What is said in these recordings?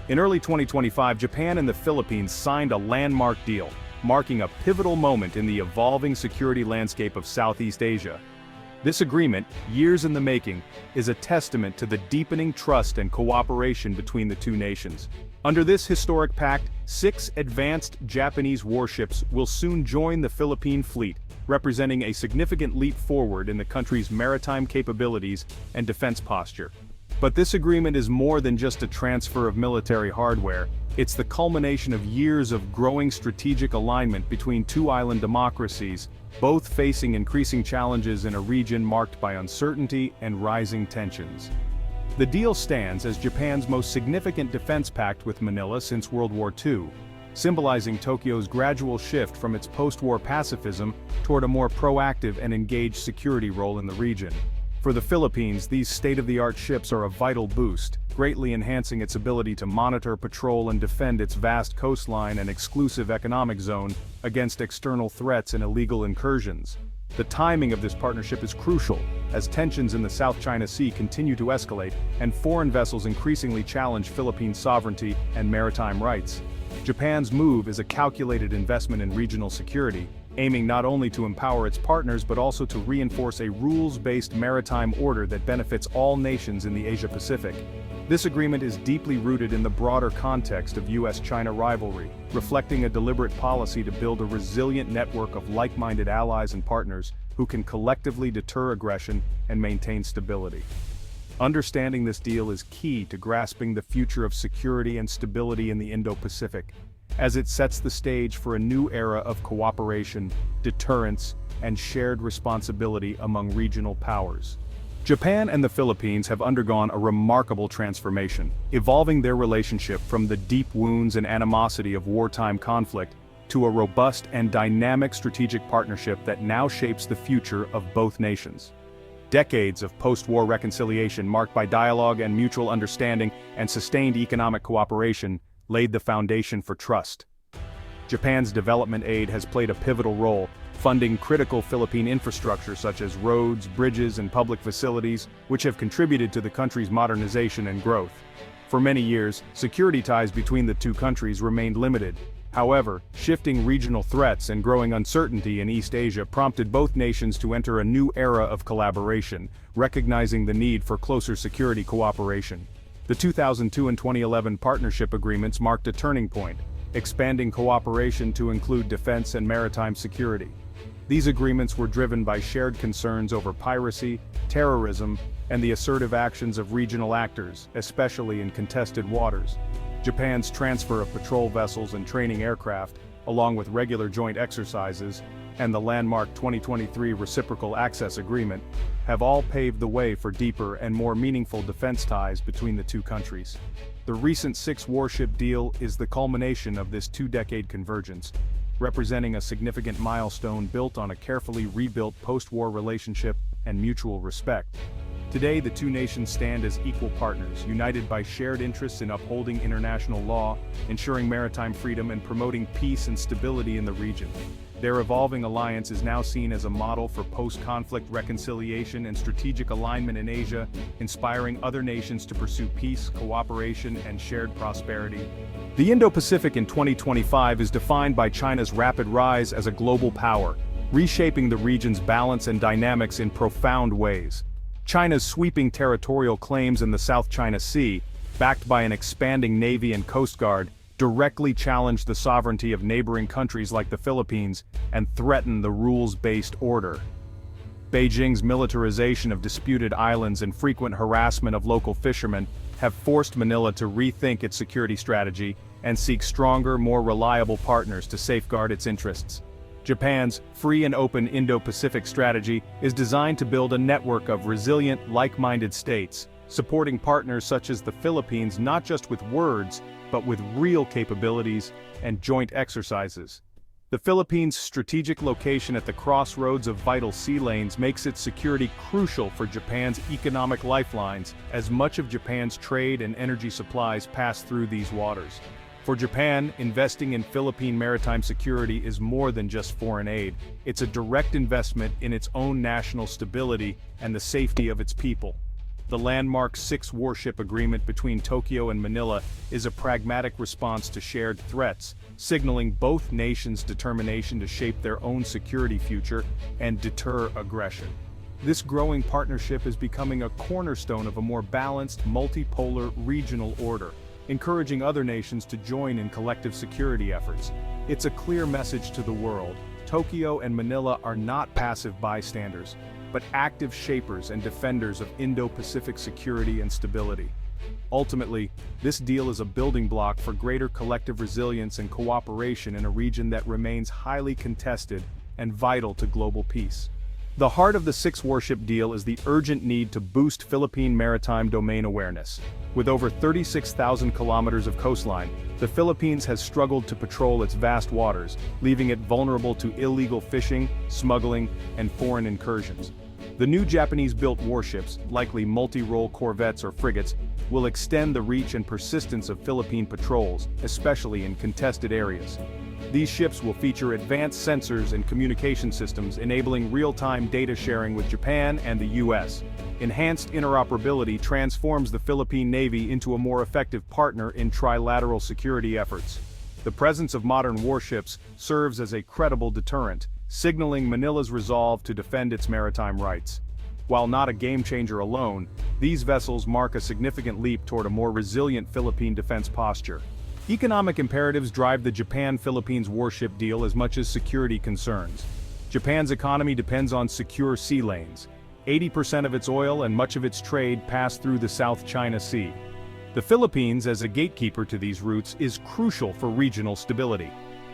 In early 2025, Japan and the Philippines signed a landmark deal, marking a pivotal moment in the evolving security landscape of Southeast Asia. This agreement, years in the making, is a testament to the deepening trust and cooperation between the two nations. Under this historic pact, 6 advanced Japanese warships will soon join the Philippine fleet, representing a significant leap forward in the country's maritime capabilities and defense posture. But this agreement is more than just a transfer of military hardware. It's the culmination of years of growing strategic alignment between two island democracies, both facing increasing challenges in a region marked by uncertainty and rising tensions. The deal stands as Japan's most significant defense pact with Manila since World War II, symbolizing Tokyo's gradual shift from its post-war pacifism toward a more proactive and engaged security role in the region. For the Philippines, these state-of-the-art ships are a vital boost, greatly enhancing its ability to monitor, patrol, and defend its vast coastline and exclusive economic zone against external threats and illegal incursions. The timing of this partnership is crucial, as tensions in the South China Sea continue to escalate and foreign vessels increasingly challenge Philippine sovereignty and maritime rights. Japan's move is a calculated investment in regional security, aiming not only to empower its partners but also to reinforce a rules-based maritime order that benefits all nations in the Asia-Pacific. This agreement is deeply rooted in the broader context of US-China rivalry, reflecting a deliberate policy to build a resilient network of like-minded allies and partners who can collectively deter aggression and maintain stability. Understanding this deal is key to grasping the future of security and stability in the Indo-Pacific, as it sets the stage for a new era of cooperation, deterrence, and shared responsibility among regional powers. Japan and the Philippines have undergone a remarkable transformation, evolving their relationship from the deep wounds and animosity of wartime conflict to a robust and dynamic strategic partnership that now shapes the future of both nations. Decades of post-war reconciliation marked by dialogue and mutual understanding and sustained economic cooperation laid the foundation for trust. Japan's development aid has played a pivotal role, funding critical Philippine infrastructure such as roads, bridges, and public facilities, which have contributed to the country's modernization and growth. For many years, security ties between the two countries remained limited. However, shifting regional threats and growing uncertainty in East Asia prompted both nations to enter a new era of collaboration, recognizing the need for closer security cooperation. The 2002 and 2011 partnership agreements marked a turning point, expanding cooperation to include defense and maritime security. These agreements were driven by shared concerns over piracy, terrorism, and the assertive actions of regional actors, especially in contested waters. Japan's transfer of patrol vessels and training aircraft, along with regular joint exercises, and the landmark 2023 Reciprocal Access Agreement, have all paved the way for deeper and more meaningful defense ties between the two countries. The recent 6-warship deal is the culmination of this 2-decade convergence, representing a significant milestone built on a carefully rebuilt post-war relationship and mutual respect. Today, the two nations stand as equal partners, united by shared interests in upholding international law, ensuring maritime freedom, and promoting peace and stability in the region. Their evolving alliance is now seen as a model for post-conflict reconciliation and strategic alignment in Asia, inspiring other nations to pursue peace, cooperation, and shared prosperity. The Indo-Pacific in 2025 is defined by China's rapid rise as a global power, reshaping the region's balance and dynamics in profound ways. China's sweeping territorial claims in the South China Sea, backed by an expanding navy and coast guard, directly challenge the sovereignty of neighboring countries like the Philippines and threaten the rules-based order. Beijing's militarization of disputed islands and frequent harassment of local fishermen have forced Manila to rethink its security strategy and seek stronger, more reliable partners to safeguard its interests. Japan's free and open Indo-Pacific strategy is designed to build a network of resilient, like-minded states, supporting partners such as the Philippines not just with words, but with real capabilities and joint exercises. The Philippines' strategic location at the crossroads of vital sea lanes makes its security crucial for Japan's economic lifelines, as much of Japan's trade and energy supplies pass through these waters. For Japan, investing in Philippine maritime security is more than just foreign aid. It's a direct investment in its own national stability and the safety of its people. The landmark six-warship agreement between Tokyo and Manila is a pragmatic response to shared threats, signaling both nations' determination to shape their own security future and deter aggression. This growing partnership is becoming a cornerstone of a more balanced, multipolar regional order, encouraging other nations to join in collective security efforts. It's a clear message to the world: Tokyo and Manila are not passive bystanders, but active shapers and defenders of Indo-Pacific security and stability. Ultimately, this deal is a building block for greater collective resilience and cooperation in a region that remains highly contested and vital to global peace. The heart of the six-warship deal is the urgent need to boost Philippine maritime domain awareness. With over 36,000 kilometers of coastline, the Philippines has struggled to patrol its vast waters, leaving it vulnerable to illegal fishing, smuggling, and foreign incursions. The new Japanese-built warships, likely multi-role corvettes or frigates, will extend the reach and persistence of Philippine patrols, especially in contested areas. These ships will feature advanced sensors and communication systems enabling real-time data sharing with Japan and the US. Enhanced interoperability transforms the Philippine Navy into a more effective partner in trilateral security efforts. The presence of modern warships serves as a credible deterrent, signaling Manila's resolve to defend its maritime rights. While not a game-changer alone, these vessels mark a significant leap toward a more resilient Philippine defense posture. Economic imperatives drive the Japan-Philippines warship deal as much as security concerns. Japan's economy depends on secure sea lanes. 80% of its oil and much of its trade pass through the South China Sea. The Philippines, as a gatekeeper to these routes, is crucial for regional stability.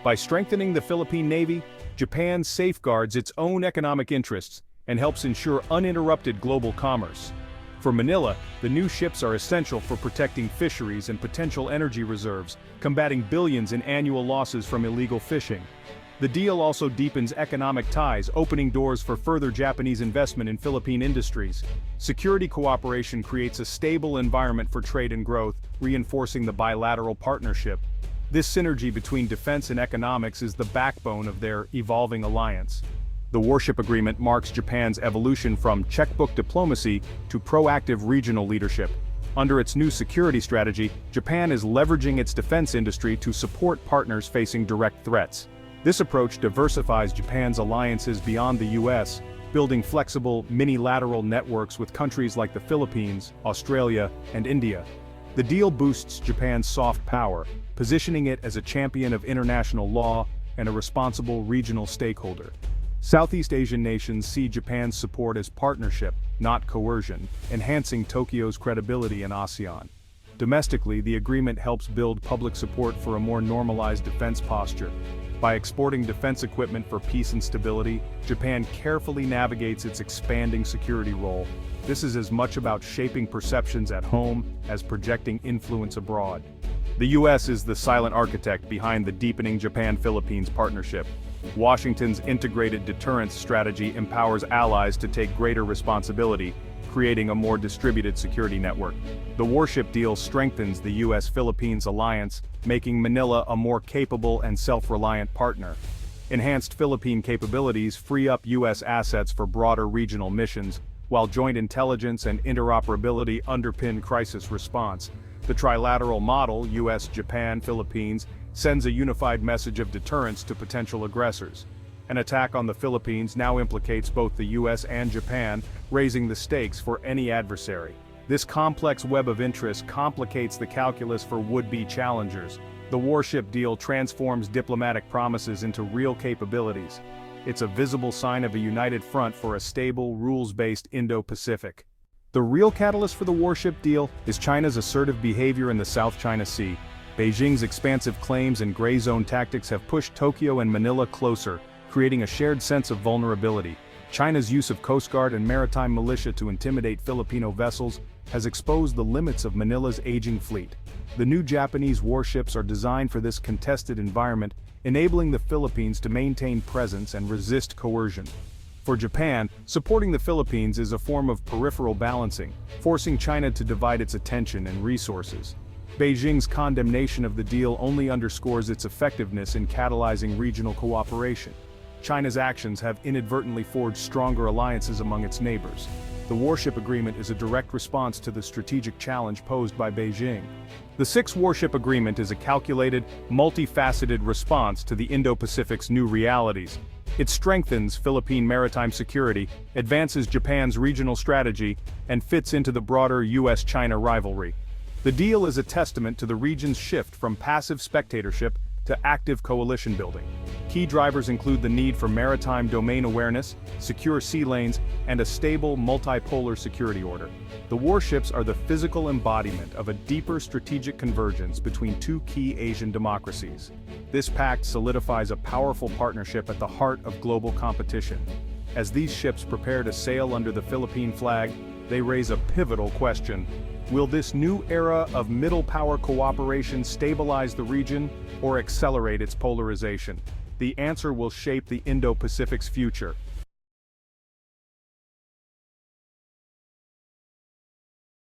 By strengthening the Philippine Navy, Japan safeguards its own economic interests and helps ensure uninterrupted global commerce. For Manila, the new ships are essential for protecting fisheries and potential energy reserves, combating billions in annual losses from illegal fishing. The deal also deepens economic ties, opening doors for further Japanese investment in Philippine industries. Security cooperation creates a stable environment for trade and growth, reinforcing the bilateral partnership. This synergy between defense and economics is the backbone of their evolving alliance. The warship agreement marks Japan's evolution from checkbook diplomacy to proactive regional leadership. Under its new security strategy, Japan is leveraging its defense industry to support partners facing direct threats. This approach diversifies Japan's alliances beyond the US, building flexible, minilateral networks with countries like the Philippines, Australia, and India. The deal boosts Japan's soft power, positioning it as a champion of international law and a responsible regional stakeholder. Southeast Asian nations see Japan's support as partnership, not coercion, enhancing Tokyo's credibility in ASEAN. Domestically, the agreement helps build public support for a more normalized defense posture. By exporting defense equipment for peace and stability, Japan carefully navigates its expanding security role. This is as much about shaping perceptions at home as projecting influence abroad. The US is the silent architect behind the deepening Japan-Philippines partnership. Washington's integrated deterrence strategy empowers allies to take greater responsibility, creating a more distributed security network. The warship deal strengthens the US-Philippines alliance, making Manila a more capable and self-reliant partner. Enhanced Philippine capabilities free up US assets for broader regional missions, while joint intelligence and interoperability underpin crisis response. The trilateral model, US, Japan, Philippines, sends a unified message of deterrence to potential aggressors. An attack on the Philippines now implicates both the US and Japan, raising the stakes for any adversary. This complex web of interests complicates the calculus for would-be challengers. The warship deal transforms diplomatic promises into real capabilities. It's a visible sign of a united front for a stable, rules-based Indo-Pacific. The real catalyst for the warship deal is China's assertive behavior in the South China Sea. Beijing's expansive claims and gray zone tactics have pushed Tokyo and Manila closer, creating a shared sense of vulnerability. China's use of Coast Guard and maritime militia to intimidate Filipino vessels has exposed the limits of Manila's aging fleet. The new Japanese warships are designed for this contested environment, enabling the Philippines to maintain presence and resist coercion. For Japan, supporting the Philippines is a form of peripheral balancing, forcing China to divide its attention and resources. Beijing's condemnation of the deal only underscores its effectiveness in catalyzing regional cooperation. China's actions have inadvertently forged stronger alliances among its neighbors. The warship agreement is a direct response to the strategic challenge posed by Beijing. The Six Warship Agreement is a calculated, multifaceted response to the Indo-Pacific's new realities. It strengthens Philippine maritime security, advances Japan's regional strategy, and fits into the broader US-China rivalry. The deal is a testament to the region's shift from passive spectatorship to active coalition building. Key drivers include the need for maritime domain awareness, secure sea lanes, and a stable multipolar security order. The warships are the physical embodiment of a deeper strategic convergence between two key Asian democracies. This pact solidifies a powerful partnership at the heart of global competition. As these ships prepare to sail under the Philippine flag, they raise a pivotal question. Will this new era of middle power cooperation stabilize the region or accelerate its polarization? The answer will shape the Indo-Pacific's future.